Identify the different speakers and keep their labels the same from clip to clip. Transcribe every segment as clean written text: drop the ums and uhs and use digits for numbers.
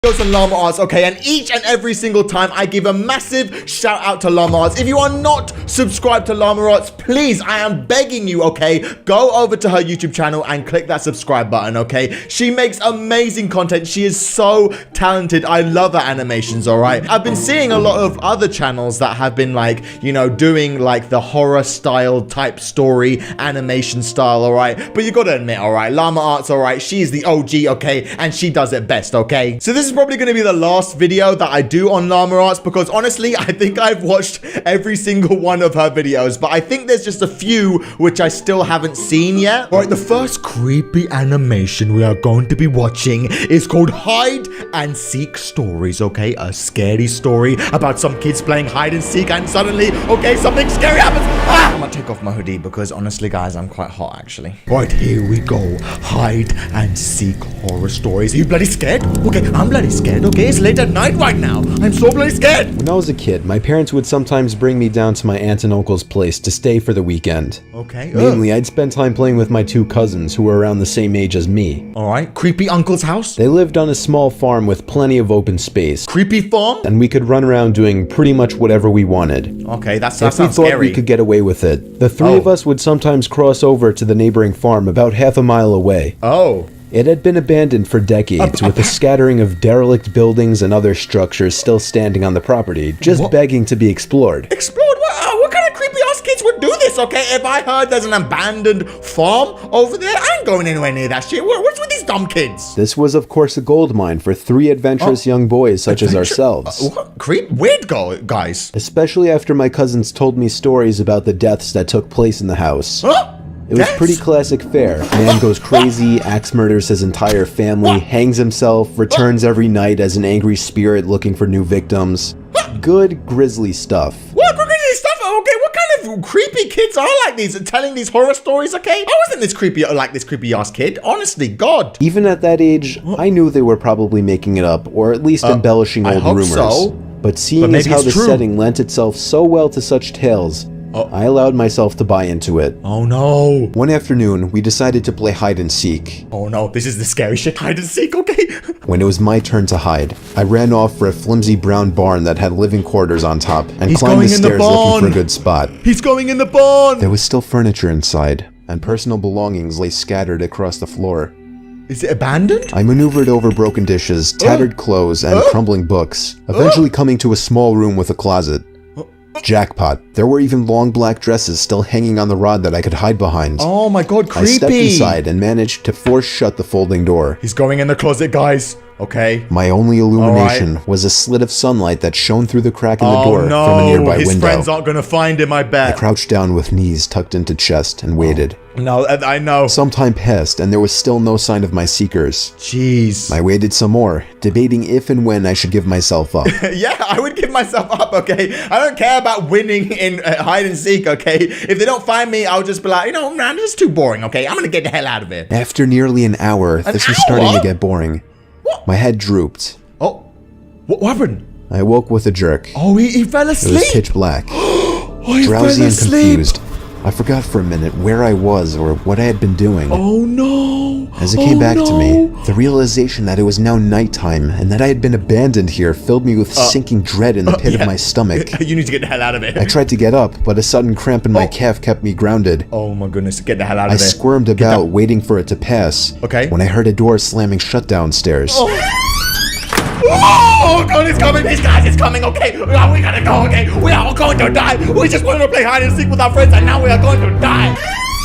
Speaker 1: And llama arts, okay, and each and every single time I give a massive shout out to llama arts. If you are not subscribed to llama arts, please, I am begging you, okay, go over to her YouTube channel and click that subscribe button, okay? She makes amazing content. She is so talented. I love her animations, all right? I've been seeing a lot of other channels that have been like, you know, doing like the horror style type story animation style, all right? But you gotta admit, all right, llama arts, all right, she is the OG, okay, and she does it best, okay? So this is probably going to be the last video that I do on llama arts, because honestly I think I've watched every single one of her videos, but I think there's just a few which I still haven't seen yet. All right, the first creepy animation we are going to be watching is called Hide and Seek Stories, okay? A scary story about some kids playing hide and seek and suddenly, okay, something scary happens. I'm gonna take off my hoodie because honestly guys, I'm quite hot actually. Right, here we go. Hide and Seek horror stories. Are you bloody scared? Okay, I'm bloody scared. Okay, it's late at night right now. I'm so bloody scared.
Speaker 2: When I was a kid, my parents would sometimes bring me down to my aunt and uncle's place to stay for the weekend.
Speaker 1: Okay.
Speaker 2: Mainly, I'd spend time playing with my two cousins who were around the same age as me.
Speaker 1: All right. Creepy uncle's house?
Speaker 2: They lived on a small farm with plenty of open space.
Speaker 1: Creepy farm?
Speaker 2: And we could run around doing pretty much whatever we wanted.
Speaker 1: Okay, that
Speaker 2: sounds
Speaker 1: scary.
Speaker 2: If we thought we could get away with it. The three of us would sometimes cross over to the neighboring farm about half a mile away.
Speaker 1: Oh.
Speaker 2: It had been abandoned for decades, with a scattering of derelict buildings and other structures still standing on the property, just begging to be explored.
Speaker 1: Explored? What kind of creepy-ass kids would do this, okay? If I heard there's an abandoned farm over there, I ain't going anywhere near that shit. What's with these dumb kids?
Speaker 2: This was, of course, a gold mine for three adventurous young boys such as ourselves.
Speaker 1: Weird guys.
Speaker 2: Especially after my cousins told me stories about the deaths that took place in the house.
Speaker 1: Huh?
Speaker 2: It was pretty classic fare. Man goes crazy, axe murders his entire family, hangs himself, returns every night as an angry spirit looking for new victims. Good, grisly stuff.
Speaker 1: What grisly stuff? Okay, what kind of creepy kids are like these and telling these horror stories, okay? I wasn't this creepy like this creepy-ass kid. Honestly, God.
Speaker 2: Even at that age, I knew they were probably making it up, or at least embellishing old rumors.
Speaker 1: So.
Speaker 2: But seeing as how the setting lent itself so well to such tales, I allowed myself to buy into it.
Speaker 1: Oh no.
Speaker 2: One afternoon, we decided to play hide and seek.
Speaker 1: Oh no, this is the scary shit. Hide and seek, okay?
Speaker 2: When it was my turn to hide, I ran off for a flimsy brown barn that had living quarters on top and climbed the stairs looking for a good spot.
Speaker 1: He's going in the barn!
Speaker 2: There was still furniture inside, and personal belongings lay scattered across the floor.
Speaker 1: Is it abandoned?
Speaker 2: I maneuvered over broken dishes, tattered clothes, and crumbling books, eventually coming to a small room with a closet. Jackpot. There were even long black dresses still hanging on the rod that I could hide behind.
Speaker 1: Oh my God, creepy.
Speaker 2: I stepped inside and managed to force shut the folding door.
Speaker 1: He's going in the closet, guys. Okay.
Speaker 2: My only illumination was a slit of sunlight that shone through the crack in the door from a nearby window.
Speaker 1: His friends aren't gonna find him, I bet.
Speaker 2: I crouched down with knees tucked into chest and waited.
Speaker 1: No, I know.
Speaker 2: Some time passed and there was still no sign of my seekers.
Speaker 1: Jeez.
Speaker 2: I waited some more, debating if and when I should give myself up.
Speaker 1: Yeah, I would give myself up, okay? I don't care about winning in hide and seek, okay? If they don't find me, I'll just be like, you know, man, this is too boring, okay? I'm gonna get the hell out of here.
Speaker 2: After nearly an hour, this was starting to get boring. What? My head drooped.
Speaker 1: Oh, what happened?
Speaker 2: I woke with a jerk.
Speaker 1: Oh, he fell asleep?
Speaker 2: It was pitch black.
Speaker 1: Oh,
Speaker 2: drowsy and confused. I forgot for a minute where I was or what I had been doing.
Speaker 1: Oh no!
Speaker 2: As it came back to me, the realization that it was now nighttime and that I had been abandoned here filled me with sinking dread in the pit of my stomach.
Speaker 1: You need to get the hell out of it.
Speaker 2: I tried to get up, but a sudden cramp in my calf kept me grounded.
Speaker 1: Oh my goodness, get the hell out of there.
Speaker 2: I squirmed about, waiting for it to pass.
Speaker 1: Okay.
Speaker 2: When I heard a door slamming shut downstairs.
Speaker 1: Oh God, it's coming! These guys, it's coming! Okay, we gotta go! Okay, we are all going to die! We just wanted to play hide and seek with our friends, and now we are going to die!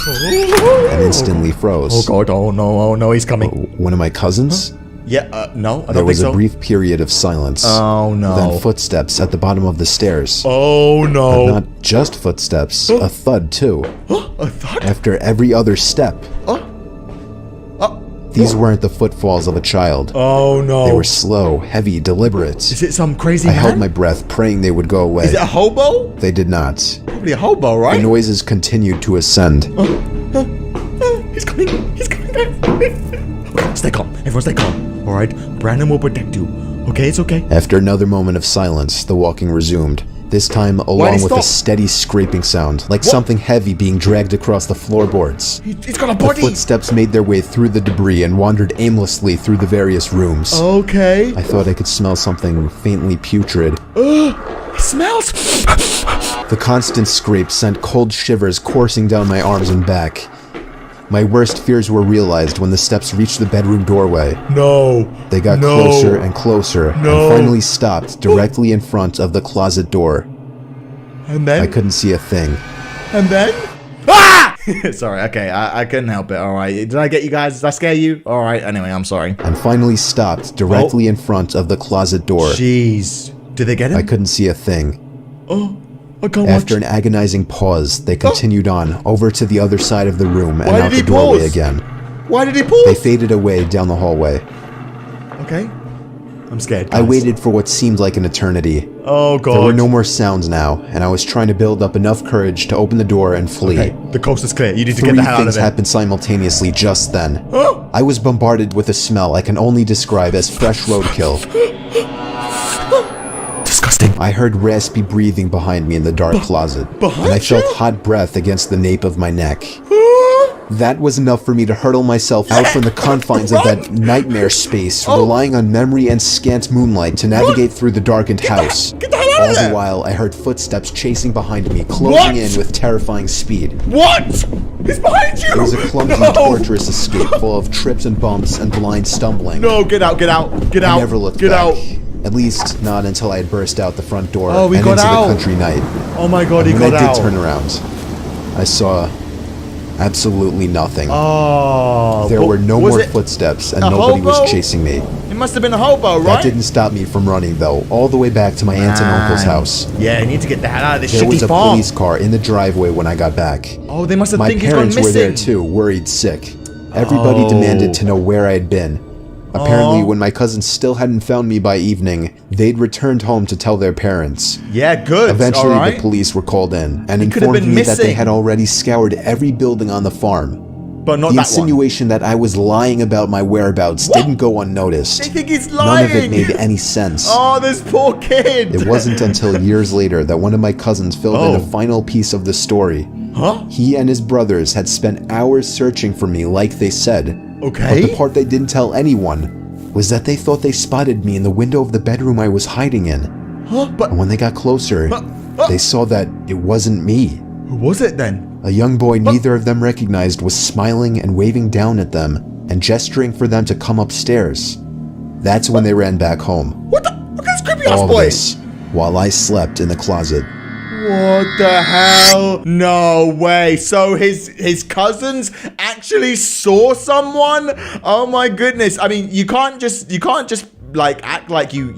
Speaker 2: And instantly froze.
Speaker 1: Oh God! Oh no! He's coming!
Speaker 2: One of my cousins?
Speaker 1: Yeah. No, I don't think so.
Speaker 2: There was a brief period of silence.
Speaker 1: Oh no!
Speaker 2: Then footsteps at the bottom of the stairs.
Speaker 1: Oh no!
Speaker 2: But not just footsteps. A thud too.
Speaker 1: A thud?
Speaker 2: After every other step. These weren't the footfalls of a child.
Speaker 1: Oh no.
Speaker 2: They were slow, heavy, deliberate.
Speaker 1: Is it some crazy man?
Speaker 2: I held my breath, praying they would go away.
Speaker 1: Is it a hobo?
Speaker 2: They did not.
Speaker 1: Probably a hobo, right?
Speaker 2: The noises continued to ascend.
Speaker 1: He's coming. He's coming. Okay, stay calm. Everyone stay calm. Alright? Brandon will protect you. Okay, it's okay.
Speaker 2: After another moment of silence, the walking resumed. This time along with a steady scraping sound, like something heavy being dragged across the floorboards.
Speaker 1: He's got a body!
Speaker 2: The footsteps made their way through the debris and wandered aimlessly through the various rooms.
Speaker 1: Okay.
Speaker 2: I thought I could smell something faintly putrid.
Speaker 1: It smells!
Speaker 2: The constant scrape sent cold shivers coursing down my arms and back. My worst fears were realized when the steps reached the bedroom doorway.
Speaker 1: No.
Speaker 2: They got closer and closer and finally stopped directly in front of the closet door.
Speaker 1: And then?
Speaker 2: I couldn't see a thing.
Speaker 1: And then? Ah! Sorry, okay, I couldn't help it, alright. Did I get you guys? Did I scare you? Alright, anyway, I'm sorry.
Speaker 2: And finally stopped directly in front of the closet door.
Speaker 1: Jeez. Did they get him?
Speaker 2: I couldn't see a thing.
Speaker 1: Oh, I can't
Speaker 2: After
Speaker 1: watch.
Speaker 2: an agonizing pause, they continued on over to the other side of the room and out the
Speaker 1: did he
Speaker 2: doorway
Speaker 1: pause?
Speaker 2: again.
Speaker 1: Why did he pause?
Speaker 2: They faded away down the hallway.
Speaker 1: Okay. I'm scared,
Speaker 2: I
Speaker 1: guys.
Speaker 2: waited for what seemed like an eternity.
Speaker 1: Oh, God.
Speaker 2: There were no more sounds now, and I was trying to build up enough courage to open the door and flee.
Speaker 1: Okay, the coast is clear. You need to get
Speaker 2: Three
Speaker 1: the hell out of
Speaker 2: things
Speaker 1: it.
Speaker 2: happened simultaneously just then.
Speaker 1: Oh!
Speaker 2: I was bombarded with a smell I can only describe as fresh roadkill.
Speaker 1: Disgusting.
Speaker 2: I heard raspy breathing behind me in the dark closet,
Speaker 1: behind
Speaker 2: and I felt
Speaker 1: you?
Speaker 2: hot breath against the nape of my neck. That was enough for me to hurtle myself out from the confines of that nightmare space, relying on memory and scant moonlight to navigate through the darkened house.
Speaker 1: Get the hell out
Speaker 2: All
Speaker 1: of
Speaker 2: the
Speaker 1: there!
Speaker 2: while, I heard footsteps chasing behind me,
Speaker 1: What?
Speaker 2: closing in with terrifying speed.
Speaker 1: What? He's behind you!
Speaker 2: It was a clumsy, torturous escape full of trips and bumps and blind stumbling.
Speaker 1: No, get out, get out, get out.
Speaker 2: I never looked
Speaker 1: get
Speaker 2: back.
Speaker 1: out.
Speaker 2: At least, not until I had burst out the front door
Speaker 1: Oh, we
Speaker 2: and
Speaker 1: got
Speaker 2: into
Speaker 1: out.
Speaker 2: the country night.
Speaker 1: Oh my God, he
Speaker 2: When
Speaker 1: got
Speaker 2: I
Speaker 1: out.
Speaker 2: did turn around, I saw absolutely nothing.
Speaker 1: Oh.
Speaker 2: There were no
Speaker 1: was
Speaker 2: more
Speaker 1: it
Speaker 2: footsteps and
Speaker 1: a
Speaker 2: nobody
Speaker 1: hobo?
Speaker 2: was chasing me.
Speaker 1: It must have been a hobo, right?
Speaker 2: That didn't stop me from running though, all the way back to my aunt and uncle's house.
Speaker 1: Yeah, you need to get the hell out of this
Speaker 2: There was
Speaker 1: shitty
Speaker 2: a
Speaker 1: farm.
Speaker 2: police car in the driveway when I got back.
Speaker 1: Oh, they must have
Speaker 2: My
Speaker 1: think he's gone
Speaker 2: parents
Speaker 1: missing.
Speaker 2: were there too, worried sick. Everybody demanded to know where I had been. Apparently, when my cousins still hadn't found me by evening, they'd returned home to tell their parents.
Speaker 1: Yeah, good.
Speaker 2: Eventually,
Speaker 1: all right.
Speaker 2: the police were called in and
Speaker 1: could have
Speaker 2: informed
Speaker 1: been
Speaker 2: me that they
Speaker 1: missing.
Speaker 2: had already scoured every building on the farm.
Speaker 1: But not
Speaker 2: The
Speaker 1: that one.
Speaker 2: insinuation that I was lying about my whereabouts didn't go unnoticed.
Speaker 1: They think he's
Speaker 2: None
Speaker 1: lying.
Speaker 2: of it made any sense.
Speaker 1: Oh, this poor kid.
Speaker 2: It wasn't until years later that one of my cousins filled in a final piece of the story.
Speaker 1: Huh?
Speaker 2: He and his brothers had spent hours searching for me like they said.
Speaker 1: Okay.
Speaker 2: But the part they didn't tell anyone was that they thought they spotted me in the window of the bedroom I was hiding in.
Speaker 1: Huh? But
Speaker 2: And when they got closer, they saw that it wasn't me.
Speaker 1: who was it then?
Speaker 2: A young boy neither of them recognized was smiling and waving down at them and gesturing for them to come upstairs. That's when they ran back home.
Speaker 1: What the? Look at this creepy ass
Speaker 2: All
Speaker 1: boy.
Speaker 2: this while I slept in the closet.
Speaker 1: What the hell? No way. So his cousins actually saw someone? Oh my goodness. I mean, you can't just like act like you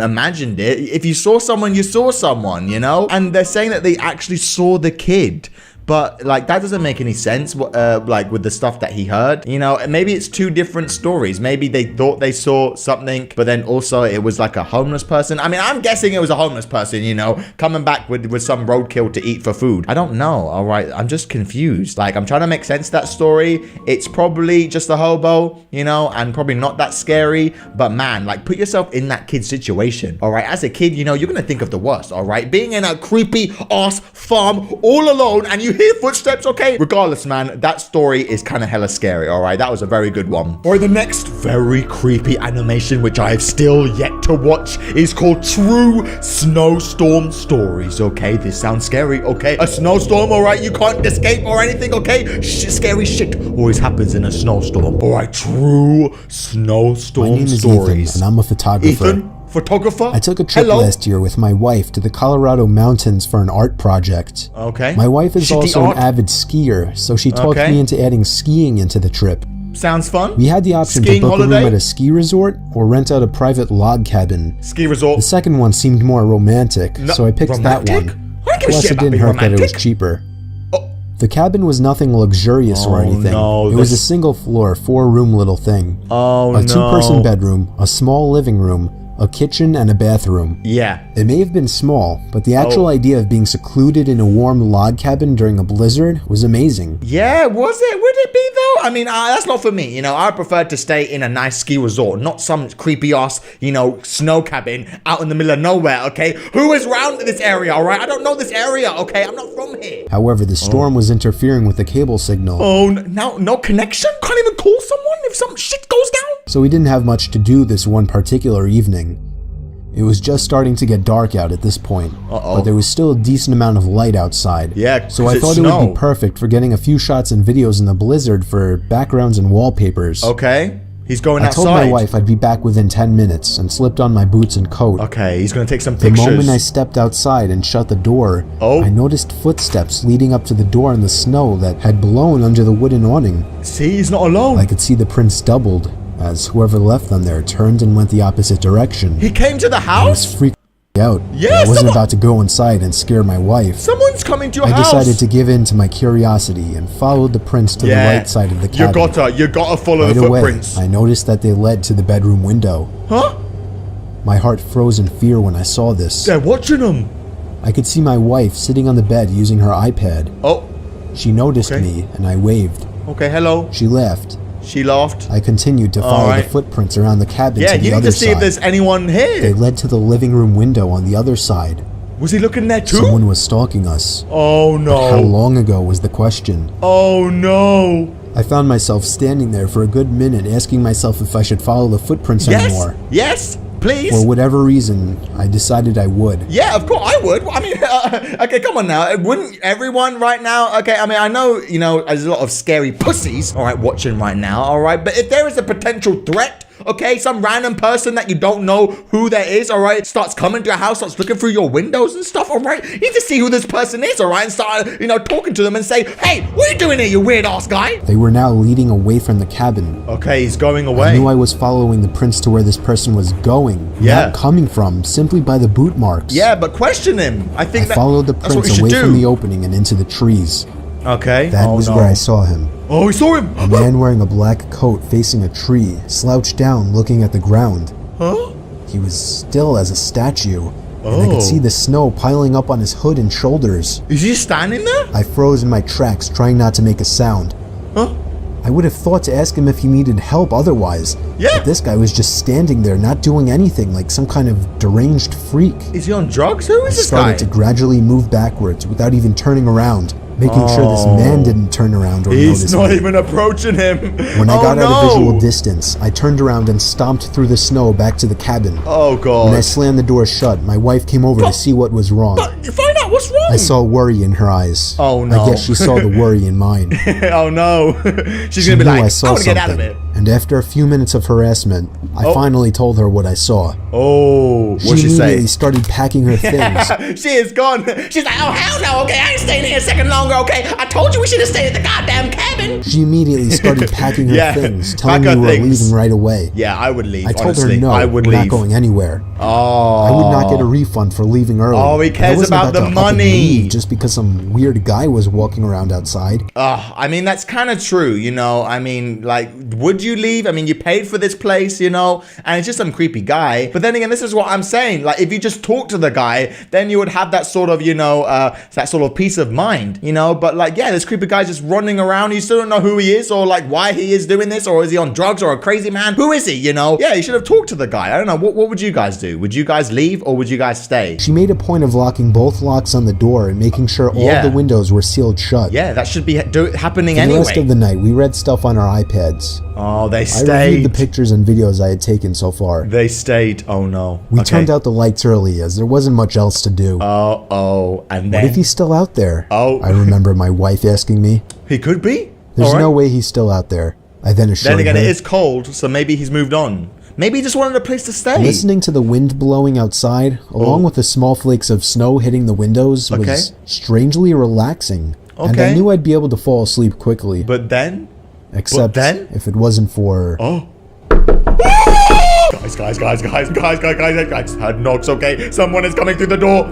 Speaker 1: imagined it. If you saw someone, you saw someone, you know? And they're saying that they actually saw the kid. But like that doesn't make any sense. Like with the stuff that he heard, you know, maybe it's two different stories. Maybe they thought they saw something, but then also it was like a homeless person. I mean, I'm guessing it was a homeless person, you know, coming back with some roadkill to eat for food. I don't know. All right, I'm just confused. Like I'm trying to make sense of that story. It's probably just a hobo, you know, and probably not that scary. But man, like put yourself in that kid's situation. All right, as a kid, you know, you're gonna think of the worst. All right, being in a creepy ass farm all alone and you hear footsteps, okay? Regardless, man, that story is kind of hella scary, all right? That was a very good one. All right, the next very creepy animation, which I have still yet to watch, is called True Snowstorm Stories, okay? This sounds scary, okay? A snowstorm, all right? You can't escape or anything, okay? Scary shit always happens in a snowstorm. All right, True Snowstorm
Speaker 3: My name is
Speaker 1: Stories.
Speaker 3: Ethan, and I'm a photographer.
Speaker 1: Ethan? Photographer?
Speaker 3: I took a trip last year with my wife to the Colorado mountains for an art project.
Speaker 1: Okay.
Speaker 3: My wife is
Speaker 1: Shitty
Speaker 3: also
Speaker 1: art?
Speaker 3: an avid skier, so she talked
Speaker 1: Okay.
Speaker 3: me into adding skiing into the trip.
Speaker 1: Sounds fun.
Speaker 3: We had the option
Speaker 1: Skiing
Speaker 3: to book a
Speaker 1: holiday?
Speaker 3: room at a ski resort or rent out a private log cabin.
Speaker 1: Ski resort.
Speaker 3: The second one seemed more romantic,
Speaker 1: No-
Speaker 3: so I picked
Speaker 1: romantic?
Speaker 3: that
Speaker 1: I
Speaker 3: one.
Speaker 1: don't give a
Speaker 3: Plus,
Speaker 1: shit
Speaker 3: it
Speaker 1: about
Speaker 3: didn't
Speaker 1: being
Speaker 3: hurt that it was
Speaker 1: romantic.
Speaker 3: cheaper.
Speaker 1: Oh.
Speaker 3: The cabin was nothing luxurious or anything.
Speaker 1: no,
Speaker 3: it was a
Speaker 1: this-
Speaker 3: single floor, 4-room little thing.
Speaker 1: Oh,
Speaker 3: A 2-person bedroom, a small living room, a kitchen, and a bathroom.
Speaker 1: Yeah.
Speaker 3: It may have been small, but the actual idea of being secluded in a warm log cabin during a blizzard was amazing.
Speaker 1: Yeah, was it? Would it be though? I mean, that's not for me. You know, I prefer to stay in a nice ski resort, not some creepy ass, you know, snow cabin out in the middle of nowhere, okay? Who is around this area, all right? I don't know this area, okay? I'm not from here.
Speaker 3: However, the storm was interfering with the cable signal.
Speaker 1: Oh, now no connection? Can't even call someone if some shit goes down?
Speaker 3: So we didn't have much to do this one particular evening. It was just starting to get dark out at this point, but there was still a decent amount of light outside.
Speaker 1: Yeah,
Speaker 3: so I thought it would be perfect for getting a few shots and videos in the blizzard for backgrounds and wallpapers.
Speaker 1: Okay, he's going outside.
Speaker 3: I told my wife I'd be back within 10 minutes and slipped on my boots and coat.
Speaker 1: Okay, he's gonna take some pictures.
Speaker 3: The moment I stepped outside and shut the door, I noticed footsteps leading up to the door in the snow that had blown under the wooden awning.
Speaker 1: See, he's not alone.
Speaker 3: I could see the prints doubled, as whoever left them there turned and went the opposite direction.
Speaker 1: He came to the house?
Speaker 3: I was freaked out.
Speaker 1: Yeah,
Speaker 3: I wasn't about to go inside and scare my wife.
Speaker 1: Someone's coming to your
Speaker 3: house.
Speaker 1: house.
Speaker 3: I decided to give in to my curiosity and followed the prints to the right side of the cabin.
Speaker 1: You gotta follow
Speaker 3: right
Speaker 1: the footprints.
Speaker 3: Away, I noticed that they led to the bedroom window.
Speaker 1: Huh?
Speaker 3: My heart froze in fear when I saw this.
Speaker 1: They're watching them.
Speaker 3: I could see my wife sitting on the bed using her iPad.
Speaker 1: Oh.
Speaker 3: She noticed me and I waved.
Speaker 1: Okay, hello.
Speaker 3: She left.
Speaker 1: She laughed.
Speaker 3: I continued to follow the footprints around the cabin to the other side.
Speaker 1: Yeah, you need to see if there's anyone here.
Speaker 3: They led to the living room window on the other side.
Speaker 1: Was he looking there too?
Speaker 3: Someone was stalking us.
Speaker 1: Oh no.
Speaker 3: But how long ago was the question?
Speaker 1: Oh no.
Speaker 3: I found myself standing there for a good minute asking myself if I should follow the footprints anymore.
Speaker 1: Yes, please.
Speaker 3: For whatever reason, I decided I would.
Speaker 1: Yeah, of course I would. I mean, okay, come on now. Wouldn't everyone right now? Okay, I mean, I know, you know, there's a lot of scary pussies, all right, watching right now, all right? But if there is a potential threat, okay, some random person that you don't know who that is, all right, starts coming to your house, starts looking through your windows and stuff, all right, you need to see who this person is, all right, and start, you know, talking to them and say, hey, what are you doing here, you weird ass guy?
Speaker 3: They were now leading away from the cabin.
Speaker 1: Okay, he's going away.
Speaker 3: I knew I was following the prints to where this person was going, not coming from, simply by the boot marks.
Speaker 1: Yeah, but question him. I
Speaker 3: followed the prints away from the opening and into the trees.
Speaker 1: Okay.
Speaker 3: That was where I saw him.
Speaker 1: Oh, he saw him.
Speaker 3: A man wearing a black coat facing a tree, slouched down looking at the ground.
Speaker 1: Huh?
Speaker 3: He was still as a statue, and I could see the snow piling up on his hood and shoulders.
Speaker 1: Is he standing there?
Speaker 3: I froze in my tracks, trying not to make a sound.
Speaker 1: Huh?
Speaker 3: I would have thought to ask him if he needed help otherwise.
Speaker 1: Yeah.
Speaker 3: But this guy was just standing there, not doing anything, like some kind of deranged freak.
Speaker 1: Is he on drugs? Who is this guy?
Speaker 3: I started to gradually move backwards without even turning around, making sure this man didn't turn around or notice me.
Speaker 1: He's not even approaching him.
Speaker 3: When I got out of visual distance, I turned around and stomped through the snow back to the cabin.
Speaker 1: Oh, God.
Speaker 3: When I slammed the door shut, my wife came over to see what was wrong.
Speaker 1: Find out what's wrong.
Speaker 3: I saw worry in her eyes.
Speaker 1: Oh, no.
Speaker 3: I guess she saw the worry in mine.
Speaker 1: Oh, no. She's going to be like, I want to get out of it.
Speaker 3: And after a few minutes of harassment, I finally told her what I saw.
Speaker 1: Oh, what'd she say?
Speaker 3: She immediately started packing her things.
Speaker 1: She is gone. She's like, oh, hell no, okay, I ain't staying here a second longer, okay? I told you we should have stayed at the goddamn cabin.
Speaker 3: She immediately started packing her things, telling me we were leaving right away.
Speaker 1: Yeah, I would leave,
Speaker 3: I told her no, we're not going anywhere.
Speaker 1: Oh.
Speaker 3: I would not get a refund for leaving early.
Speaker 1: Oh, he cares about the money.
Speaker 3: Just because some weird guy was walking around outside.
Speaker 1: I mean, that's kind of true, you know? I mean, like, would you leave? I mean, you paid for this place, you know? And it's just some creepy guy. But then again, this is what I'm saying. Like, if you just talk to the guy, then you would have that sort of, you know, that sort of peace of mind, you know? But like, yeah, this creepy guy's just running around. You still don't know who he is or like why he is doing this, or is he on drugs or a crazy man? Who is he, you know? Yeah, you should have talked to the guy. I don't know. What would you guys do? Would you guys leave or would you guys stay?
Speaker 3: She made a point of locking both locks on the door and making sure all the windows were sealed shut.
Speaker 1: Yeah, that should be happening
Speaker 3: For
Speaker 1: anyway.
Speaker 3: the rest of the night, we read stuff on our iPads.
Speaker 1: Oh, they stayed.
Speaker 3: I reviewed the pictures and videos I had taken so far.
Speaker 1: They stayed. Oh, no.
Speaker 3: We turned out the lights early as there wasn't much else to do.
Speaker 1: Oh, and then...
Speaker 3: What if he's still out there?
Speaker 1: Oh.
Speaker 3: I remember my wife asking me.
Speaker 1: He could be.
Speaker 3: There's no way he's still out there. I then assured her.
Speaker 1: Then again, it is cold, so maybe he's moved on. Maybe he just wanted a place to stay.
Speaker 3: Listening to the wind blowing outside, along with the small flakes of snow hitting the windows, was strangely relaxing. And I knew I'd be able to fall asleep quickly.
Speaker 1: But then?
Speaker 3: Except if it wasn't for...
Speaker 1: Guys, heard knocks, okay? Someone is coming through the door.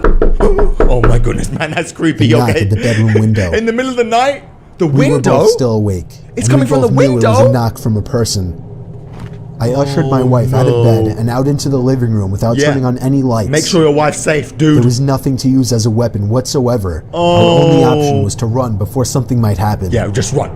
Speaker 1: Oh my goodness, man, that's creepy,
Speaker 3: the knock at the bedroom window.
Speaker 1: In the middle of the night? The
Speaker 3: we
Speaker 1: window?
Speaker 3: were both still awake.
Speaker 1: It's coming from the window?
Speaker 3: It was a knock from a person. I ushered my wife out of bed and out into the living room without turning on any lights.
Speaker 1: Make sure your wife's safe, dude.
Speaker 3: There was nothing to use as a weapon whatsoever. Our only option was to run before something might happen.
Speaker 1: Yeah, just run.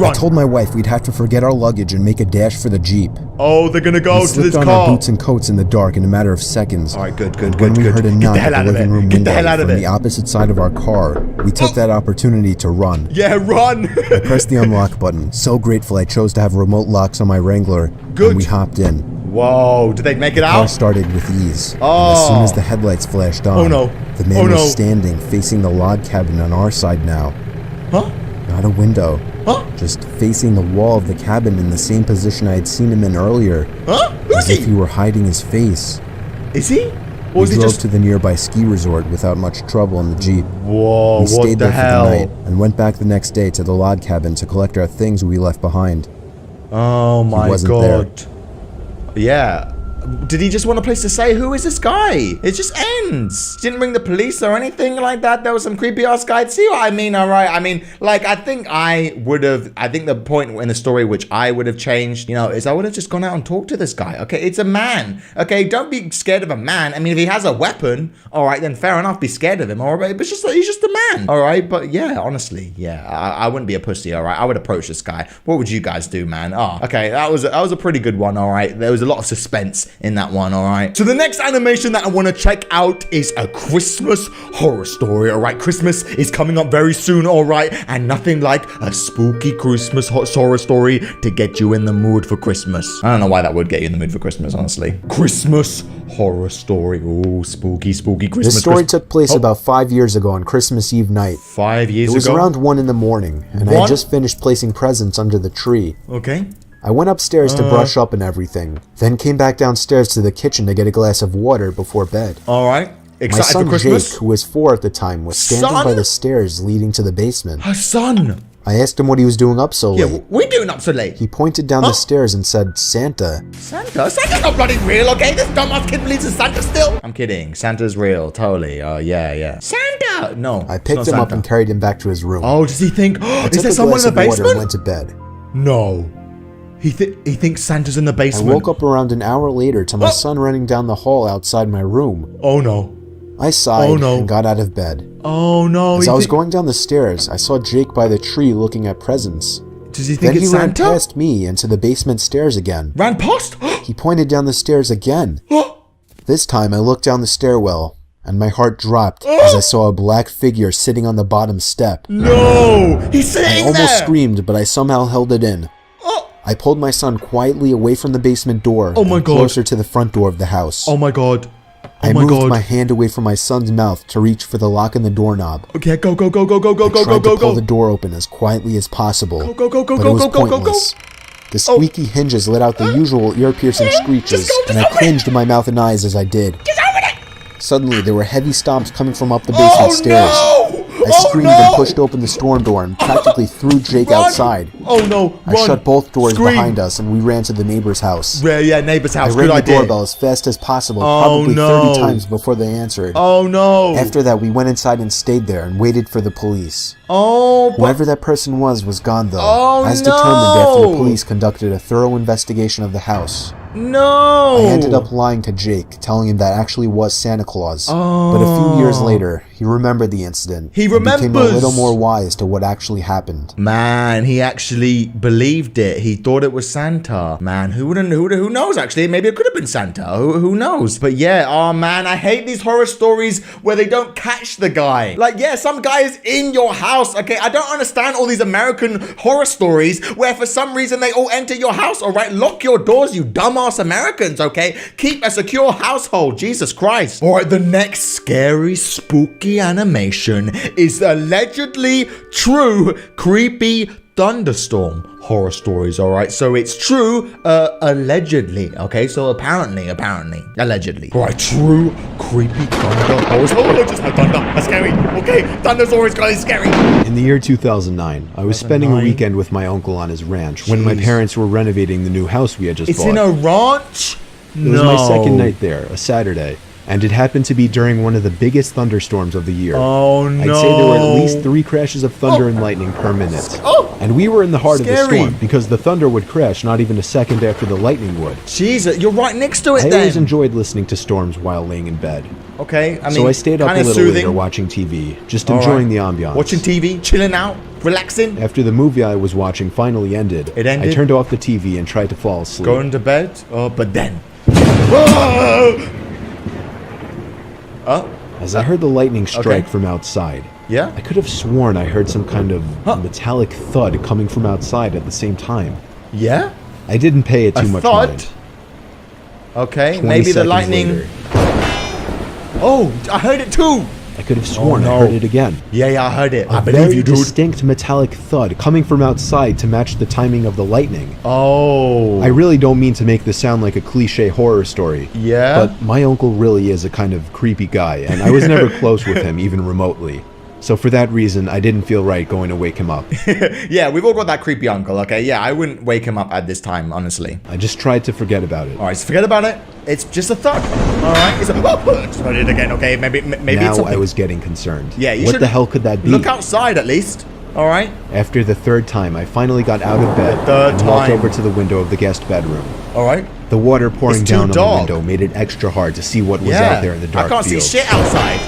Speaker 3: I told my wife we'd have to forget our luggage and make a dash for the Jeep.
Speaker 1: Oh, they're gonna go
Speaker 3: We
Speaker 1: to this
Speaker 3: slipped on
Speaker 1: car.
Speaker 3: our boots and coats in the dark in a matter of seconds.
Speaker 1: All right, good.
Speaker 3: When we heard a knock
Speaker 1: Get the hell
Speaker 3: at
Speaker 1: out
Speaker 3: the
Speaker 1: of
Speaker 3: living
Speaker 1: it.
Speaker 3: room
Speaker 1: Get the
Speaker 3: window
Speaker 1: hell out of
Speaker 3: from
Speaker 1: it.
Speaker 3: the opposite side of our car, we took that opportunity to run.
Speaker 1: Yeah, run.
Speaker 3: I pressed the unlock button. So grateful I chose to have remote locks on my Wrangler.
Speaker 1: Good.
Speaker 3: And we hopped in.
Speaker 1: Whoa, did they make it
Speaker 3: The car
Speaker 1: out?
Speaker 3: started with ease. And as soon as the headlights flashed on,
Speaker 1: Oh, no.
Speaker 3: the man
Speaker 1: Oh, no.
Speaker 3: was standing facing the log cabin on our side now.
Speaker 1: Huh?
Speaker 3: Not a window.
Speaker 1: Huh?
Speaker 3: Just facing the wall of the cabin in the same position I had seen him in earlier.
Speaker 1: Huh? Who's
Speaker 3: As if he
Speaker 1: he?
Speaker 3: were hiding his face.
Speaker 1: Is he? Or
Speaker 3: We
Speaker 1: is he
Speaker 3: drove
Speaker 1: just...
Speaker 3: to the nearby ski resort without much trouble in the Jeep.
Speaker 1: Whoa,
Speaker 3: We
Speaker 1: what
Speaker 3: stayed
Speaker 1: the
Speaker 3: there
Speaker 1: hell?
Speaker 3: for the night and went back the next day to the log cabin to collect our things we left behind.
Speaker 1: Oh my
Speaker 3: wasn't there.
Speaker 1: god. Yeah. Did he just want a place to say, who is this guy? It just ends. Didn't ring the police or anything like that. There was some creepy ass guy. See what I mean? All right. I mean, like, I think the point in the story which I would have changed, is I would have just gone out and talked to this guy. Okay. It's a man. Okay. Don't be scared of a man. I mean, if he has a weapon, all right, then fair enough. Be scared of him. All right. But he's just a man. All right. But yeah, honestly, yeah, I wouldn't be a pussy. All right. I would approach this guy. What would you guys do, man? Oh, okay. That was a pretty good one. All right. There was a lot of suspense in that one. All right. So the next animation that I want to check out is a Christmas horror story. All right. Christmas is coming up very soon. All right. And nothing like a spooky Christmas horror story to get you in the mood for Christmas. I don't know why that would get you in the mood for Christmas, honestly. Christmas horror story. Ooh, spooky Christmas.
Speaker 3: This story took place about 5 years ago on Christmas Eve night.
Speaker 1: 5 years ago?
Speaker 3: It was around 1 in the morning, and I
Speaker 1: What?
Speaker 3: had just finished placing presents under the tree.
Speaker 1: Okay.
Speaker 3: I went upstairs to brush up and everything, then came back downstairs to the kitchen to get a glass of water before bed.
Speaker 1: All right.
Speaker 3: My
Speaker 1: Excited
Speaker 3: son
Speaker 1: for Christmas?
Speaker 3: Jake, who was 4 at the time, was standing
Speaker 1: Son?
Speaker 3: by the stairs leading to the basement.
Speaker 1: Her son.
Speaker 3: I asked him what he was doing up so
Speaker 1: Yeah,
Speaker 3: late.
Speaker 1: we doing up so late.
Speaker 3: He pointed down the stairs and said, Santa.
Speaker 1: Santa? Santa's not bloody real, okay? This dumbass kid believes in Santa still. I'm kidding. Santa's real, totally. Oh, yeah. Santa! No.
Speaker 3: I
Speaker 1: it's
Speaker 3: picked
Speaker 1: not
Speaker 3: him up
Speaker 1: Santa.
Speaker 3: and carried him back to his room.
Speaker 1: Oh, does he think?
Speaker 3: I
Speaker 1: Is
Speaker 3: took
Speaker 1: there
Speaker 3: a
Speaker 1: someone in
Speaker 3: glass
Speaker 1: the
Speaker 3: of water and
Speaker 1: basement?
Speaker 3: went to bed.
Speaker 1: No. He thinks Santa's in the
Speaker 3: I
Speaker 1: basement.
Speaker 3: woke up around an hour later to my son running down the hall outside my room.
Speaker 1: Oh no.
Speaker 3: I sighed
Speaker 1: Oh, no.
Speaker 3: and got out of bed.
Speaker 1: Oh no.
Speaker 3: As I was going down the stairs, I saw Jake by the tree looking at presents.
Speaker 1: Does he think
Speaker 3: Then he
Speaker 1: it's
Speaker 3: ran
Speaker 1: Santa?
Speaker 3: past me into the basement stairs again.
Speaker 1: Ran past?
Speaker 3: He pointed down the stairs again. This time I looked down the stairwell, and my heart dropped as I saw a black figure sitting on the bottom step.
Speaker 1: No. He's
Speaker 3: I
Speaker 1: sitting
Speaker 3: almost
Speaker 1: there.
Speaker 3: screamed, but I somehow held it in. I pulled my son quietly away from the basement door
Speaker 1: Oh my
Speaker 3: and
Speaker 1: God.
Speaker 3: closer to the front door of the house.
Speaker 1: Oh my god.
Speaker 3: I
Speaker 1: Oh my
Speaker 3: moved
Speaker 1: god.
Speaker 3: my hand away from my son's mouth to reach for the lock in the doorknob.
Speaker 1: Okay, go.
Speaker 3: I tried to pull the door open as quietly as possible,
Speaker 1: Go,
Speaker 3: but it was pointless. The squeaky hinges let out the usual ear-piercing screeches, and I cringed in my mouth and eyes as I did. Suddenly, there were heavy stomps coming from up the basement stairs. I screamed and pushed open the storm door and practically threw Jake outside.
Speaker 1: Oh no.
Speaker 3: I shut both doors
Speaker 1: Scream.
Speaker 3: behind us and we ran to the neighbor's house.
Speaker 1: Yeah, neighbor's
Speaker 3: I
Speaker 1: house.
Speaker 3: rang
Speaker 1: Good
Speaker 3: the
Speaker 1: idea.
Speaker 3: doorbell as fast as possible,
Speaker 1: Oh,
Speaker 3: probably
Speaker 1: no.
Speaker 3: 30 times before they answered.
Speaker 1: Oh no.
Speaker 3: After that, we went inside and stayed there and waited for the police.
Speaker 1: Oh, but
Speaker 3: Whoever that person was gone though.
Speaker 1: Oh,
Speaker 3: As determined after
Speaker 1: no.
Speaker 3: the police conducted a thorough investigation of the house.
Speaker 1: no.
Speaker 3: I ended up lying to Jake, telling him that actually was Santa Claus. But a few years later, he remembered the incident.
Speaker 1: He
Speaker 3: and became a
Speaker 1: remembers.
Speaker 3: little more wise to what actually happened.
Speaker 1: Man, he actually believed it. He thought it was Santa. Man, who knows actually? Maybe it could have been Santa. Who knows? But yeah, oh man, I hate these horror stories where they don't catch the guy. Like, yeah, some guy is in your house, okay? I don't understand all these American horror stories where for some reason they all enter your house, all right? Lock your doors, you dumbass Americans, okay? Keep a secure household, Jesus Christ. All right, the next scary, spooky animation is allegedly true, creepy thunderstorm horror stories, all right? So it's true, allegedly, okay? So apparently, allegedly. All right, true, creepy thunder horror. Oh, just had thunder. That's scary, okay? Thunder's always gonna be scary.
Speaker 2: In the year 2009, I was spending a weekend with my uncle on his ranch when my
Speaker 1: Jeez.
Speaker 2: parents were renovating the new house we had just
Speaker 1: It's
Speaker 2: bought.
Speaker 1: in a ranch?
Speaker 2: It was my second night there, a Saturday. And it happened to be during one of the biggest thunderstorms of the year.
Speaker 1: Oh, no.
Speaker 2: I'd say there were at least 3 crashes of thunder and lightning per minute. And we were in the heart of the storm because the thunder would crash not even a second after the lightning would.
Speaker 1: Jesus, you're right next to it
Speaker 2: I
Speaker 1: then.
Speaker 2: always enjoyed listening to storms while laying in bed.
Speaker 1: Okay, I mean,
Speaker 2: So I stayed up a little
Speaker 1: soothing.
Speaker 2: later watching TV, just enjoying the ambiance.
Speaker 1: Watching TV, chilling out, relaxing.
Speaker 2: After the movie I was watching finally ended,
Speaker 1: It ended?
Speaker 2: I turned off the TV and tried to fall asleep.
Speaker 1: Going to bed. Oh, but then.
Speaker 2: As I heard the lightning strike from outside,
Speaker 1: Yeah?
Speaker 2: I could have sworn I heard some kind of metallic thud coming from outside at the same time.
Speaker 1: Yeah?
Speaker 2: I didn't pay it too much
Speaker 1: thud?
Speaker 2: mind.
Speaker 1: Okay,
Speaker 2: 20
Speaker 1: maybe the
Speaker 2: seconds
Speaker 1: lightning.
Speaker 2: later,
Speaker 1: Oh, I heard it too.
Speaker 2: I could have sworn
Speaker 1: no.
Speaker 2: I heard it again.
Speaker 1: Yeah, I heard it. I
Speaker 2: A
Speaker 1: believe
Speaker 2: very
Speaker 1: you, dude.
Speaker 2: distinct metallic thud coming from outside to match the timing of the lightning.
Speaker 1: Oh.
Speaker 2: I really don't mean to make this sound like a cliche horror story.
Speaker 1: Yeah?
Speaker 2: But my uncle really is a kind of creepy guy, and I was never close with him, even remotely. So for that reason, I didn't feel right going to wake him up.
Speaker 1: Yeah, we've all got that creepy uncle, okay? Yeah, I wouldn't wake him up at this time, honestly.
Speaker 2: I just tried to forget about it.
Speaker 1: All right, so forget about it. It's just a thud. All right? It's a... Oh, just heard it again, okay? Maybe
Speaker 2: Now
Speaker 1: it's something.
Speaker 2: I was getting concerned.
Speaker 1: Yeah, you
Speaker 2: What
Speaker 1: should
Speaker 2: the hell could that be?
Speaker 1: Look outside, at least. All right?
Speaker 2: After the 3rd time, I finally got out of bed
Speaker 1: third
Speaker 2: and walked
Speaker 1: time.
Speaker 2: over to the window of the guest bedroom.
Speaker 1: All right?
Speaker 2: The water pouring
Speaker 1: It's too
Speaker 2: down on the
Speaker 1: dark.
Speaker 2: window made it extra hard to see what was
Speaker 1: Yeah.
Speaker 2: out there in the dark
Speaker 1: I can't
Speaker 2: field.
Speaker 1: see shit outside.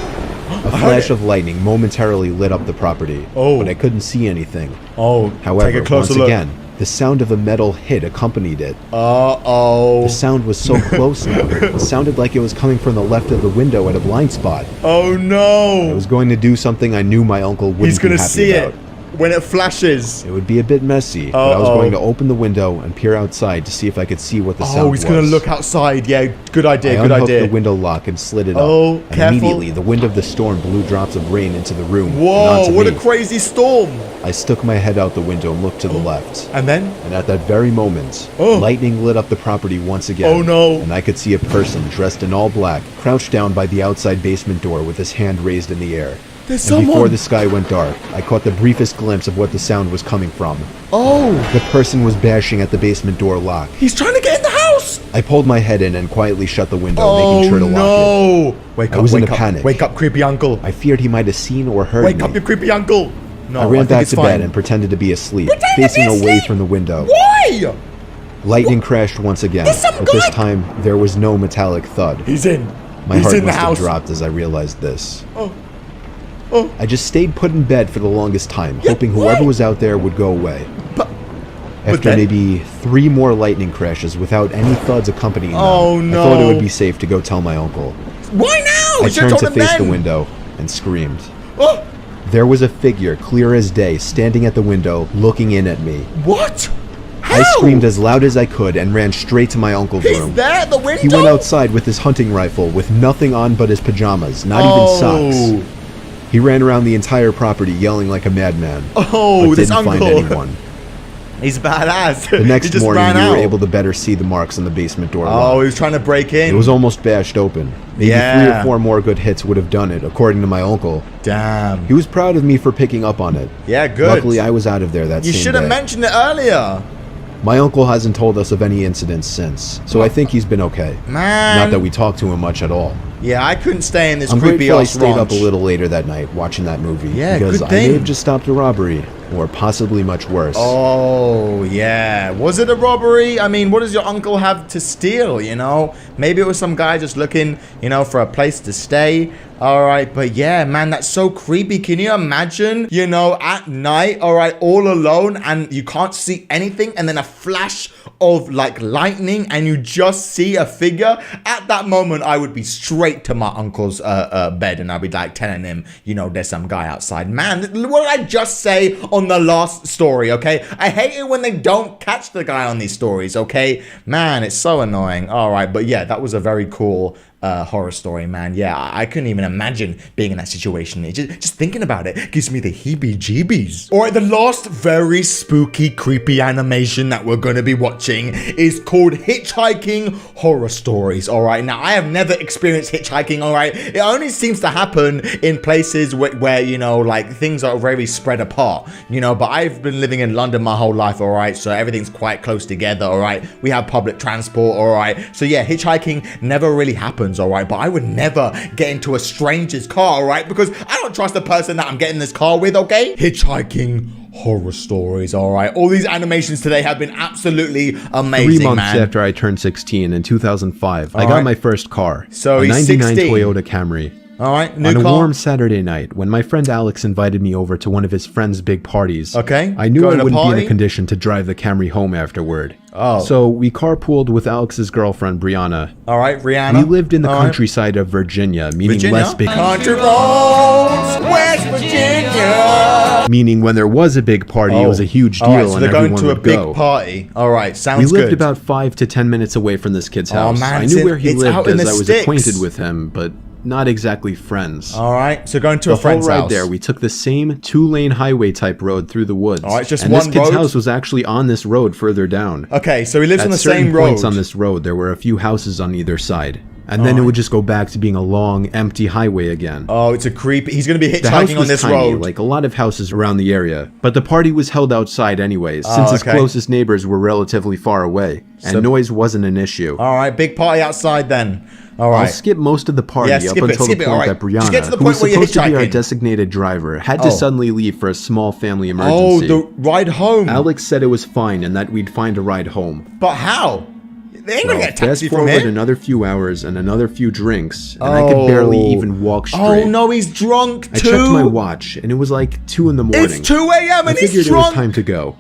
Speaker 2: A flash of lightning momentarily lit up the property,
Speaker 1: Oh.
Speaker 2: but I couldn't see anything.
Speaker 1: Oh,
Speaker 2: However,
Speaker 1: take a closer
Speaker 2: once
Speaker 1: look.
Speaker 2: again, the sound of a metal hit accompanied it.
Speaker 1: Uh-oh.
Speaker 2: The sound was so close now, it sounded like it was coming from the left of the window at a blind spot.
Speaker 1: Oh,
Speaker 2: I
Speaker 1: no.
Speaker 2: was going to do something I knew my uncle wouldn't
Speaker 1: He's
Speaker 2: be
Speaker 1: going to
Speaker 2: happy
Speaker 1: see
Speaker 2: about.
Speaker 1: it when it flashes.
Speaker 2: It would be a bit messy, but I was
Speaker 1: Uh-oh.
Speaker 2: going to open the window and peer outside to see if I could see what the sound
Speaker 1: Oh,
Speaker 2: was.
Speaker 1: he's going to look outside. Yeah, good
Speaker 2: I
Speaker 1: idea, good
Speaker 2: unhooked
Speaker 1: idea.
Speaker 2: the window lock and slid it
Speaker 1: Oh,
Speaker 2: up. And
Speaker 1: careful.
Speaker 2: immediately, the wind of the storm blew drops of rain into the room. and
Speaker 1: Whoa,
Speaker 2: onto
Speaker 1: what
Speaker 2: me.
Speaker 1: a crazy storm.
Speaker 2: I stuck my head out the window and looked to the left.
Speaker 1: And then?
Speaker 2: And at that very moment,
Speaker 1: Oh.
Speaker 2: lightning lit up the property once again.
Speaker 1: Oh, no.
Speaker 2: And I could see a person dressed in all black, crouched down by the outside basement door with his hand raised in the air.
Speaker 1: There's
Speaker 2: And before
Speaker 1: someone.
Speaker 2: the sky went dark, I caught the briefest glimpse of what the sound was coming from.
Speaker 1: Oh,
Speaker 2: The person was bashing at the basement door lock.
Speaker 1: he's trying to get in the house.
Speaker 2: I pulled my head in and quietly shut the window,
Speaker 1: Oh,
Speaker 2: making sure to lock it.
Speaker 1: no. Wake
Speaker 2: I
Speaker 1: up,
Speaker 2: was in
Speaker 1: wake
Speaker 2: a
Speaker 1: up.
Speaker 2: panic.
Speaker 1: Wake up, creepy uncle.
Speaker 2: I feared he might have seen or heard
Speaker 1: Wake
Speaker 2: me.
Speaker 1: up, you creepy uncle. No,
Speaker 2: I ran
Speaker 1: think
Speaker 2: back
Speaker 1: it's
Speaker 2: to
Speaker 1: fine.
Speaker 2: bed and pretended to be asleep,
Speaker 1: Pretend to
Speaker 2: facing
Speaker 1: be
Speaker 2: away
Speaker 1: asleep?
Speaker 2: from the window.
Speaker 1: Why?
Speaker 2: Lightning crashed once again,
Speaker 1: There's some
Speaker 2: but this
Speaker 1: guy-
Speaker 2: time there was no metallic thud.
Speaker 1: He's in.
Speaker 2: My
Speaker 1: he's
Speaker 2: heart
Speaker 1: in the
Speaker 2: must have
Speaker 1: house.
Speaker 2: dropped as I realized this.
Speaker 1: Oh. Oh.
Speaker 2: I just stayed put in bed for the longest time,
Speaker 1: Yeah,
Speaker 2: hoping
Speaker 1: why?
Speaker 2: whoever was out there would go away.
Speaker 1: But
Speaker 2: After
Speaker 1: then-
Speaker 2: maybe 3 more lightning crashes without any thuds accompanying
Speaker 1: Oh,
Speaker 2: them,
Speaker 1: no.
Speaker 2: I thought it would be safe to go tell my uncle.
Speaker 1: why now?
Speaker 2: I
Speaker 1: You should've
Speaker 2: turned to
Speaker 1: told him
Speaker 2: face the
Speaker 1: then.
Speaker 2: window and screamed.
Speaker 1: Oh,
Speaker 2: There was a figure, clear as day, standing at the window, looking in at me.
Speaker 1: what? How?
Speaker 2: I screamed as loud as I could and ran straight to my uncle's
Speaker 1: He's
Speaker 2: room.
Speaker 1: there at the window?
Speaker 2: He went outside with his hunting rifle with nothing on but his pajamas, not even socks. He ran around the entire property yelling like a madman.
Speaker 1: Oh,
Speaker 2: but
Speaker 1: this
Speaker 2: didn't find
Speaker 1: uncle.
Speaker 2: anyone.
Speaker 1: He's badass.
Speaker 2: The next
Speaker 1: he just
Speaker 2: morning,
Speaker 1: ran
Speaker 2: we
Speaker 1: out.
Speaker 2: were able to better see the marks on the basement door
Speaker 1: Oh,
Speaker 2: lock.
Speaker 1: he was trying to break in.
Speaker 2: It was almost bashed open. Maybe 3
Speaker 1: Yeah.
Speaker 2: or 4 more good hits would have done it, according to my uncle.
Speaker 1: Damn.
Speaker 2: He was proud of me for picking up on it.
Speaker 1: Yeah, good.
Speaker 2: Luckily, I was out of there that
Speaker 1: You
Speaker 2: same
Speaker 1: should have
Speaker 2: day.
Speaker 1: mentioned it earlier.
Speaker 2: My uncle hasn't told us of any incidents since, so I think he's been okay.
Speaker 1: Man.
Speaker 2: Not that we talked to him much at all.
Speaker 1: Yeah, I couldn't stay in this
Speaker 2: I'm
Speaker 1: creepy
Speaker 2: grateful I
Speaker 1: ass
Speaker 2: stayed up
Speaker 1: ranch.
Speaker 2: a little later that night watching that movie.
Speaker 1: Yeah,
Speaker 2: because
Speaker 1: good
Speaker 2: I may
Speaker 1: thing.
Speaker 2: have just stopped a robbery, or possibly much worse.
Speaker 1: Oh, yeah. Was it a robbery? I mean, what does your uncle have to steal, you know? Maybe it was some guy just looking, you know, for a place to stay. All right, but yeah, man, that's so creepy. Can you imagine, you know, at night, all right, all alone, and you can't see anything, and then a flash of like lightning, and you just see a figure? At that moment, I would be straight to my uncle's bed, and I'd be like telling him, you know, there's some guy outside. Man, what did I just say on the last story, okay? I hate it when they don't catch the guy on these stories, okay? Man, it's so annoying. All right, but yeah, that was a very cool horror story, man. Yeah, I couldn't even imagine being in that situation. It just thinking about it gives me the heebie-jeebies. All right, the last very spooky, creepy animation that we're going to be watching is called Hitchhiking Horror Stories. All right, right? Now, I have never experienced hitchhiking, all right? It only seems to happen in places where you know, like, things are very spread apart, you know, but I've been living in London my whole life, all right? So everything's quite close together, all right? We have public transport, all right? So yeah, hitchhiking never really happens, all right? But I would never get into a stranger's car, all right? Because I don't trust the person that I'm getting this car with, okay? Hitchhiking horror stories, all right? All these animations today have been absolutely amazing,
Speaker 2: 3 months
Speaker 1: man.
Speaker 2: after I turned 16 in 2005, I got my first car.
Speaker 1: So
Speaker 2: a
Speaker 1: he's
Speaker 2: 99
Speaker 1: 16.
Speaker 2: Toyota Camry.
Speaker 1: All right, new
Speaker 2: On a
Speaker 1: car.
Speaker 2: warm Saturday night, when my friend Alex invited me over to one of his friend's big parties,
Speaker 1: Okay.
Speaker 2: I knew
Speaker 1: Going
Speaker 2: I
Speaker 1: to
Speaker 2: wouldn't be in
Speaker 1: party?
Speaker 2: a condition to drive the Camry home afterward.
Speaker 1: Oh.
Speaker 2: So we carpooled with Alex's girlfriend, Brianna.
Speaker 1: All right, Rihanna.
Speaker 2: We lived in the
Speaker 1: All right.
Speaker 2: countryside of Virginia, meaning
Speaker 1: Virginia?
Speaker 2: less big.
Speaker 1: Country roads, West Virginia.
Speaker 2: Meaning when there was a big party, it was a huge deal,
Speaker 1: All right, so
Speaker 2: and
Speaker 1: they're going
Speaker 2: everyone
Speaker 1: to a
Speaker 2: would
Speaker 1: big
Speaker 2: go.
Speaker 1: party. All right,
Speaker 2: We
Speaker 1: sounds
Speaker 2: lived
Speaker 1: good.
Speaker 2: about 5 to 10 minutes away from this kid's house.
Speaker 1: man,
Speaker 2: I
Speaker 1: it's
Speaker 2: knew
Speaker 1: in-
Speaker 2: where he
Speaker 1: it's
Speaker 2: lived
Speaker 1: out in
Speaker 2: as
Speaker 1: the
Speaker 2: I was
Speaker 1: sticks.
Speaker 2: acquainted with him, but not exactly friends.
Speaker 1: All right, so going to
Speaker 2: The
Speaker 1: a friend's
Speaker 2: whole ride
Speaker 1: house.
Speaker 2: there, we took the same 2-lane highway type road through the woods.
Speaker 1: All right, just
Speaker 2: and
Speaker 1: one
Speaker 2: this kid's
Speaker 1: road?
Speaker 2: house was actually on this road further down.
Speaker 1: Okay, so he lives on
Speaker 2: At
Speaker 1: the
Speaker 2: certain
Speaker 1: same road.
Speaker 2: points on this road, there were a few houses on either side. And then it would just go back to being a long, empty highway again.
Speaker 1: Oh, it's a creepy. He's going to be
Speaker 2: The house
Speaker 1: hitchhiking on
Speaker 2: was
Speaker 1: this
Speaker 2: tiny,
Speaker 1: road.
Speaker 2: like a lot of houses around the area. But the party was held outside anyways, since his
Speaker 1: okay.
Speaker 2: closest neighbors were relatively far away. And
Speaker 1: So-
Speaker 2: noise wasn't an issue.
Speaker 1: All right, big party outside then. All
Speaker 2: I'll
Speaker 1: right.
Speaker 2: skip most of the party
Speaker 1: Yeah,
Speaker 2: up
Speaker 1: skip it,
Speaker 2: until the
Speaker 1: skip it,
Speaker 2: point
Speaker 1: alright.
Speaker 2: that
Speaker 1: Just get to
Speaker 2: Brianna,
Speaker 1: the
Speaker 2: who was
Speaker 1: point where you're
Speaker 2: supposed to be our
Speaker 1: hitchhiking.
Speaker 2: designated driver, had to
Speaker 1: Oh.
Speaker 2: suddenly leave for a small family
Speaker 1: Oh,
Speaker 2: emergency.
Speaker 1: the ride home.
Speaker 2: Alex said it was fine and that we'd find a ride home.
Speaker 1: But how? They ain't going to
Speaker 2: Well,
Speaker 1: get a taxi
Speaker 2: fast
Speaker 1: from
Speaker 2: forward
Speaker 1: here.
Speaker 2: another few hours and another few drinks, and I could barely even walk straight.
Speaker 1: Oh, no, he's drunk
Speaker 2: I
Speaker 1: too.
Speaker 2: checked my watch, and it was like 2 in the morning.
Speaker 1: It's 2 a.m.
Speaker 2: I
Speaker 1: and
Speaker 2: figured
Speaker 1: he's
Speaker 2: it was
Speaker 1: drunk.
Speaker 2: time to go.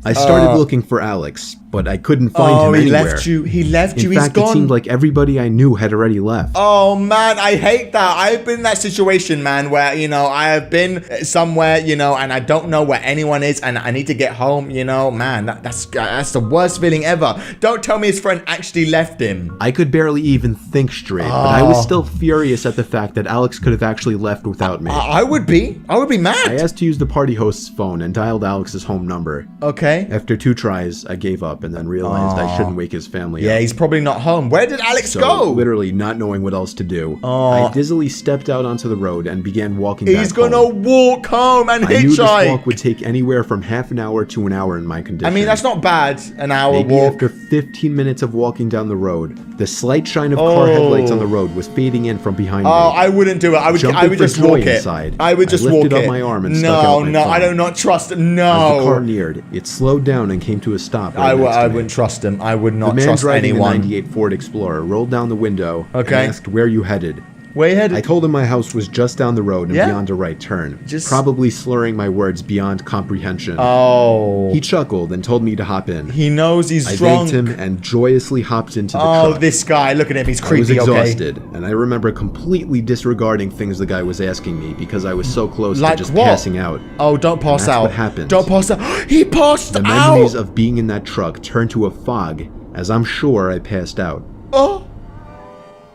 Speaker 2: I started looking for Alex, but I couldn't find
Speaker 1: Oh,
Speaker 2: him
Speaker 1: he
Speaker 2: anywhere.
Speaker 1: left you. He left you.
Speaker 2: In
Speaker 1: He's
Speaker 2: fact,
Speaker 1: gone.
Speaker 2: it seemed like everybody I knew had already left.
Speaker 1: Oh man, I hate that. I've been in that situation, man, where, you know, I have been somewhere, you know, and I don't know where anyone is and I need to get home, you know. Man, that's the worst feeling ever. Don't tell me his friend actually left him.
Speaker 2: I could barely even think straight, but I was still furious at the fact that Alex could have actually left without me.
Speaker 1: I would be
Speaker 2: I
Speaker 1: mad.
Speaker 2: asked to use the party host's phone and dialed Alex's home number.
Speaker 1: Okay.
Speaker 2: After 2 tries, I gave up and then realized I shouldn't wake his family
Speaker 1: Yeah,
Speaker 2: up.
Speaker 1: he's probably not home. Where did Alex
Speaker 2: So,
Speaker 1: go?
Speaker 2: literally not knowing what else to do, I dizzily stepped out onto the road and began walking back
Speaker 1: He's gonna
Speaker 2: home.
Speaker 1: walk home and
Speaker 2: I knew this
Speaker 1: hitchhike.
Speaker 2: walk would take anywhere from half an hour to an hour in my condition.
Speaker 1: I mean, that's not bad. An hour
Speaker 2: Maybe
Speaker 1: walk.
Speaker 2: after 15 minutes of walking down the road, the slight shine of car headlights on the road was fading in from behind me.
Speaker 1: Oh, I wouldn't do it. I would
Speaker 2: Jumping for
Speaker 1: just
Speaker 2: joy
Speaker 1: walk it.
Speaker 2: inside,
Speaker 1: I would just
Speaker 2: I
Speaker 1: walk
Speaker 2: lifted up
Speaker 1: it.
Speaker 2: my arm and stuck out my
Speaker 1: no, I
Speaker 2: thumb.
Speaker 1: do not trust it.
Speaker 2: As the car
Speaker 1: No.
Speaker 2: neared, it slowed down and came to a stop. Right
Speaker 1: I
Speaker 2: next to me.
Speaker 1: wouldn't trust him. I would
Speaker 2: The
Speaker 1: not
Speaker 2: man
Speaker 1: trust
Speaker 2: driving
Speaker 1: anyone.
Speaker 2: the 98 Ford Explorer rolled down the window
Speaker 1: Okay.
Speaker 2: and asked where you headed.
Speaker 1: Where you headed?
Speaker 2: I told him my house was just down the road and
Speaker 1: Yeah?
Speaker 2: beyond a right turn,
Speaker 1: Just-
Speaker 2: probably slurring my words beyond comprehension.
Speaker 1: Oh.
Speaker 2: He chuckled and told me to hop in.
Speaker 1: He knows he's
Speaker 2: I
Speaker 1: drunk.
Speaker 2: thanked him and joyously hopped into the
Speaker 1: Oh,
Speaker 2: truck.
Speaker 1: this guy. Look at him. He's
Speaker 2: I was
Speaker 1: creepy, okay?
Speaker 2: exhausted, and I remember completely disregarding things the guy was asking me because I was so close
Speaker 1: Like
Speaker 2: to just
Speaker 1: what?
Speaker 2: passing out.
Speaker 1: Oh, don't pass
Speaker 2: that's
Speaker 1: out.
Speaker 2: what happened.
Speaker 1: Don't pass out. He passed
Speaker 2: The
Speaker 1: out.
Speaker 2: memories of being in that truck turned to a fog, as I'm sure I passed out.
Speaker 1: Oh.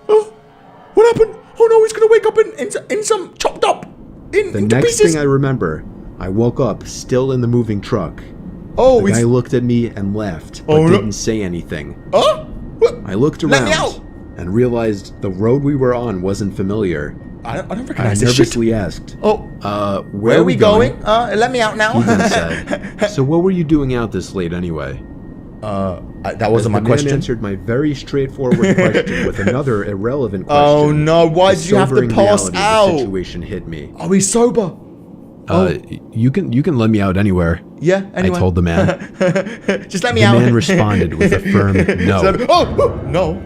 Speaker 1: Oh. What happened? Oh no, he's gonna wake up in some chopped up.
Speaker 2: The
Speaker 1: into
Speaker 2: next
Speaker 1: pieces.
Speaker 2: thing I remember, I woke up still in the moving truck.
Speaker 1: Oh,
Speaker 2: The
Speaker 1: he's.
Speaker 2: guy looked at me and left, but
Speaker 1: Oh, no.
Speaker 2: didn't say anything.
Speaker 1: Oh. What?
Speaker 2: I looked
Speaker 1: Let me
Speaker 2: around
Speaker 1: out.
Speaker 2: and realized the road we were on wasn't familiar.
Speaker 1: I don't
Speaker 2: I
Speaker 1: recognize this shit.
Speaker 2: nervously asked,
Speaker 1: Oh.
Speaker 2: where
Speaker 1: Where are we going? Let me out now.
Speaker 2: He then said, so what were you doing out this late anyway?
Speaker 1: That wasn't my
Speaker 2: The man
Speaker 1: question.
Speaker 2: answered my very straightforward question with another irrelevant question.
Speaker 1: Oh no! Why
Speaker 2: The
Speaker 1: did you have to
Speaker 2: sobering
Speaker 1: pass
Speaker 2: reality of the
Speaker 1: out?
Speaker 2: situation hit me.
Speaker 1: Are we sober?
Speaker 2: You can let me out anywhere.
Speaker 1: Yeah. Anyway.
Speaker 2: I told the man.
Speaker 1: Just let me
Speaker 2: The
Speaker 1: out.
Speaker 2: man responded with a firm no.
Speaker 1: Said, oh no.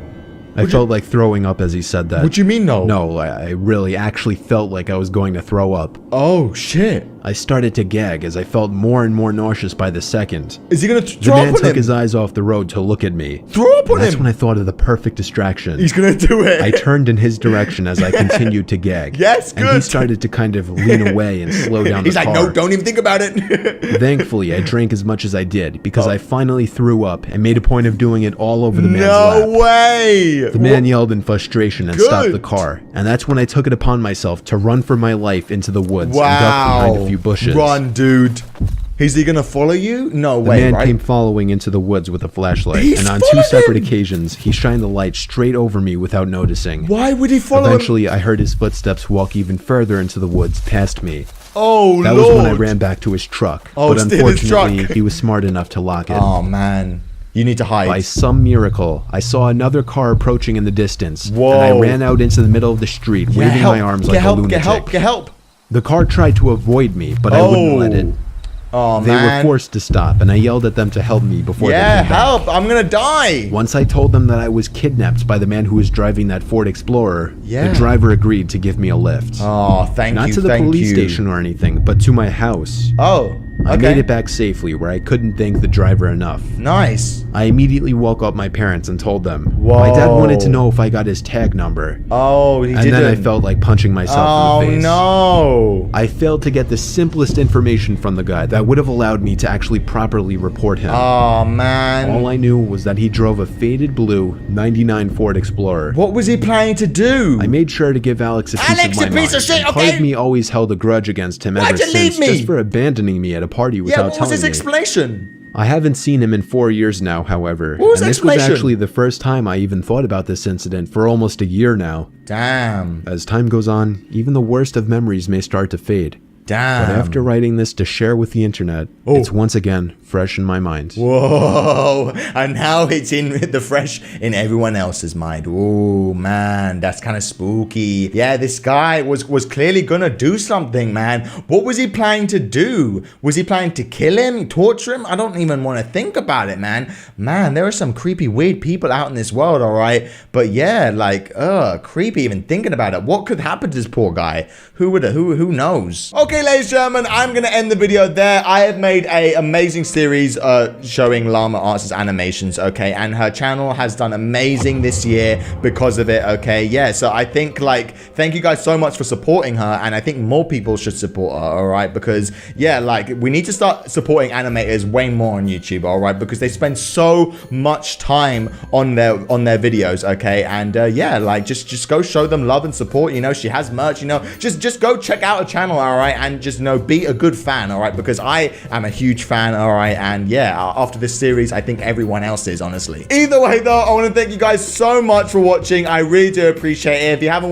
Speaker 2: I felt like throwing up as he said that.
Speaker 1: What do you mean no?
Speaker 2: No, I really actually felt like I was going to throw up.
Speaker 1: Oh shit!
Speaker 2: I started to gag as I felt more and more nauseous by the second.
Speaker 1: Is he gonna
Speaker 2: The
Speaker 1: throw
Speaker 2: man
Speaker 1: up on
Speaker 2: took
Speaker 1: him?
Speaker 2: his eyes off the road to look at me.
Speaker 1: Throw up on
Speaker 2: That's
Speaker 1: him.
Speaker 2: when I thought of the perfect distraction.
Speaker 1: He's gonna do it.
Speaker 2: I turned in his direction as I continued to gag.
Speaker 1: Yes,
Speaker 2: And he
Speaker 1: good.
Speaker 2: started to kind of lean away and slow down
Speaker 1: He's
Speaker 2: the
Speaker 1: like,
Speaker 2: car.
Speaker 1: no, don't even think about it.
Speaker 2: Thankfully, I drank as much as I did because I finally threw up and made a point of doing it all over the man's
Speaker 1: no
Speaker 2: lap.
Speaker 1: way.
Speaker 2: The man yelled in frustration and
Speaker 1: Good.
Speaker 2: stopped the car, and that's when I took it upon myself to run for my life into the woods and duck
Speaker 1: Wow.
Speaker 2: behind a few bushes.
Speaker 1: Run, dude. Is he gonna follow you? No
Speaker 3: The
Speaker 1: way,
Speaker 3: man
Speaker 1: right?
Speaker 3: came following into the woods with a flashlight,
Speaker 1: He's
Speaker 3: and on
Speaker 1: following
Speaker 3: 2 separate
Speaker 1: him!
Speaker 3: occasions, he shined the light straight over me without noticing.
Speaker 1: Why would he follow him?
Speaker 3: Eventually, I heard his footsteps walk even further into the woods past me.
Speaker 1: Oh,
Speaker 3: That
Speaker 1: Lord.
Speaker 3: was when I ran back to his truck,
Speaker 1: Oh,
Speaker 3: but
Speaker 1: steal his truck.
Speaker 3: unfortunately, he was smart enough to lock it.
Speaker 1: Oh, man. You need to hide.
Speaker 3: By some miracle, I saw another car approaching in the distance,
Speaker 1: Whoa.
Speaker 3: and I ran out into the middle of the street, waving
Speaker 1: help,
Speaker 3: my arms
Speaker 1: get
Speaker 3: like
Speaker 1: help,
Speaker 3: a lunatic.
Speaker 1: Get help, get help.
Speaker 3: The car tried to avoid me, but I wouldn't let it.
Speaker 1: Oh,
Speaker 3: They
Speaker 1: man.
Speaker 3: were forced to stop, and I yelled at them to help me before they
Speaker 1: Yeah,
Speaker 3: came back.
Speaker 1: help. I'm gonna die.
Speaker 3: Once I told them that I was kidnapped by the man who was driving that Ford Explorer,
Speaker 1: Yeah.
Speaker 3: the driver agreed to give me a lift.
Speaker 1: Oh, thank you,
Speaker 3: Not to the
Speaker 1: thank
Speaker 3: police
Speaker 1: you.
Speaker 3: station or anything, but to my house.
Speaker 1: Oh,
Speaker 3: I
Speaker 1: okay.
Speaker 3: made it back safely where I couldn't thank the driver enough.
Speaker 1: Nice.
Speaker 3: I immediately woke up my parents and told them. My dad wanted to
Speaker 1: Whoa.
Speaker 3: know if I got his tag number.
Speaker 1: Oh, he
Speaker 3: And
Speaker 1: didn't.
Speaker 3: then I felt like punching myself
Speaker 1: Oh,
Speaker 3: in the face.
Speaker 1: no.
Speaker 3: I failed to get the simplest information from the guy that would have allowed me to actually properly report him.
Speaker 1: Oh, man.
Speaker 3: All I knew was that he drove a faded blue 99 Ford Explorer.
Speaker 1: What was he planning to do?
Speaker 3: I made sure to give Alex a piece
Speaker 1: Alex,
Speaker 3: of my
Speaker 1: you piece
Speaker 3: mind.
Speaker 1: of shit,
Speaker 3: and part
Speaker 1: okay?
Speaker 3: of me always held a grudge against him
Speaker 1: Why'd
Speaker 3: ever
Speaker 1: you leave
Speaker 3: since,
Speaker 1: me?
Speaker 3: just for abandoning me at a party
Speaker 1: Yeah,
Speaker 3: without
Speaker 1: what was
Speaker 3: telling
Speaker 1: his
Speaker 3: me.
Speaker 1: explanation?
Speaker 3: I haven't seen him in 4 years now, however.
Speaker 1: What was
Speaker 3: and
Speaker 1: the
Speaker 3: this was
Speaker 1: explanation?
Speaker 3: actually the first time I even thought about this incident for almost a year now.
Speaker 1: Damn.
Speaker 3: As time goes on, even the worst of memories may start to fade.
Speaker 1: Damn.
Speaker 3: But after writing this to share with the internet, it's once again fresh in my mind.
Speaker 1: Whoa, and now it's in the fresh in everyone else's mind. Oh man, that's kind of spooky. Yeah, this guy was clearly gonna do something, man. What was he planning to do? Was he planning to kill him, torture him? I don't even want to think about it, man. Man, there are some creepy, weird people out in this world, all right? But yeah, like, creepy even thinking about it. What could happen to this poor guy? Who knows? Okay, ladies and gentlemen, I'm gonna end the video there. I have made a amazing series showing Llama Arts' animations, okay, and her channel has done amazing this year because of it, okay. Yeah, so I think, like, thank you guys so much for supporting her, and I think more people should support her, all right, because yeah, like, we need to start supporting animators way more on YouTube, all right, because they spend so much time on their videos, okay, and yeah, like, just go show them love and support. You know, she has merch, you know, just go check out her channel, all right, and just, you know, be a good fan, all right, because I am a huge fan, all right, and yeah, after this series, I think everyone else is, honestly. Either way, though, I want to thank you guys so much for watching. I really do appreciate it. If you haven't